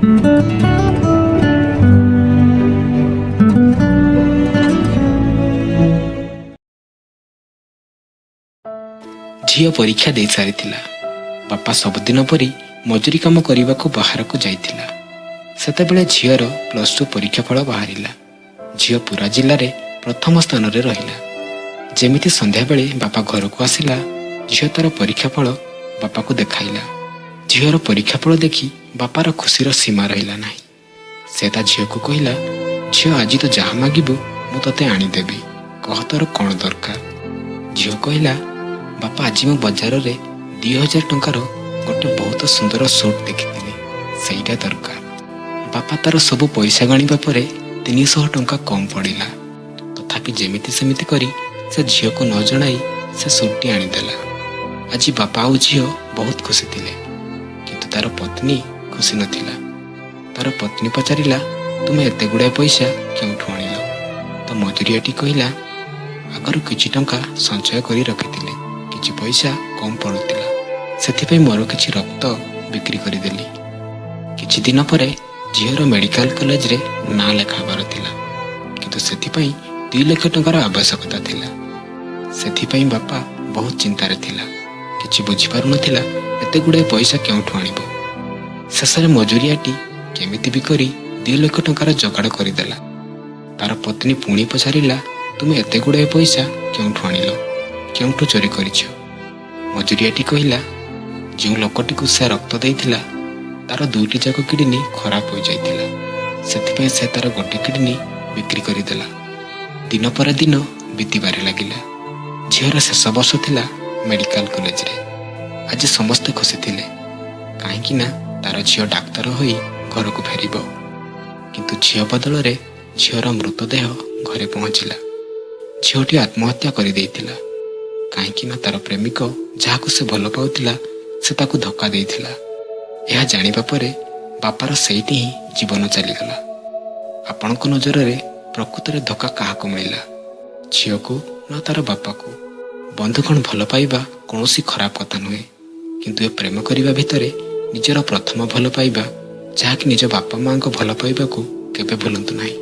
झील परीक्षा दे सारी बापा सबुदिन परी मजूरी काम करने को बाहर को जाइथिला। सेतेबेले झीर +2 परीक्षा फल बाहरिला। झील पूरा जिले में प्रथम स्थान रे रहिला। जेमिति संध्या बेले बापा घर को आसिला, झील तार परीक्षा फल बापा को देखाइला। झीर परीक्षा फल देखी बापार खुशीर सीमा रहिला नाही। से ता झील को कहिला, झील आज तो जहाँ मागिबू मु तते आनीदेवी, कह तोर कौन दरकार। झील कहिला, बापा आज मु बजार रे 2000 टंकार गोटे बहुत सुंदर सूट देखी, सेटा दरकार। बापा तार सबु पैसा गणिबा परे 300 टंका कम पड़िला। तथापि जेमिति सेमिति करी से झील को न जणाई से सूटटी आनीदेला। आज बापा और झील बहुत खुशी थिले, किंतु तार पत्नी खुशी नथिला। तार पत्नी पचारिला, तुमे एते गुड़ाए पैसा केउठु आनिल? तो मजूरियाटी कहिला, आगर किछि टंका संचय करी रखिथिले, किछि पैसा कम पड़ुतिला, सेथिपई मोर किछि रक्त बिक्री करिदेली। किछि दिन परे झीर मेडिकल कॉलेज रे ना लेखाबार थिला, किंतु सेथिपई 2 लाख टंकार आवश्यकता थिला। सेथिपई बापा बहुत चिंतारे थिला, किछि बुझी पारु नथिला एते गुड़ाए पैसा केउठु आनिबो। शेषरे मजूरियाटी केमिति भी करी 2 लाख टंकार जोगाड़ करिदेला। तार पत्नी पुणी पचारिला, तुमे एते गुड़ाए पैसा केउठु आनिल, केउठु चोरी करिछ? मजूरियाटी कहिला, जो लोकटी को से रक्त देइथिला तार 2टी जाक किडनी खराब हो जाइथिला, सेथिपई से तार गोटे किडनी बिक्री करिदेला। दिन पर दिन बीतीबारे लागिला। झीर शेष वर्ष थिला मेडिकल कॉलेज रे। आज समस्ते खुशी थिले, काहेकि ना तार झील डाक्तर होई घर को फेरिबो। किंतु झील बदल रे झीर मृतदेह घरे पहुंचिला। झीलटी आत्महत्या करि देइथिला, काहेकि ना तार प्रेमिक जाहाको से भल पाउथिला से ताकू धक्का देइथिला। यह जानिबा परे बापार सेठी ही जीवन चलीगला। आपणको नजर रे प्रकृत रे धक्का काहाको मिलिला? झील को न तार बापा को? बंधुगण भल पाइबा कौनसी खराब कथा नुहे, किंतु ए प्रेम करिबा भितरे निजर प्रथम भल पाइबा जहाँकि निज बापा माँ को भल पाइबा को केबे भूलंतु नहीं।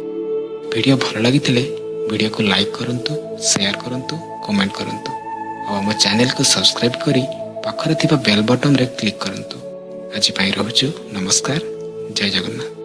वीडियो भल लगिथिले वीडियो को लाइक करंतु, शेयर करंतु, कमेंट करंतु और आम चैनल को सब्सक्राइब करी पाखरे थिबा बेल बटन रे क्लिक करंतु। आज पाई रहूछु, नमस्कार, जय जगन्नाथ।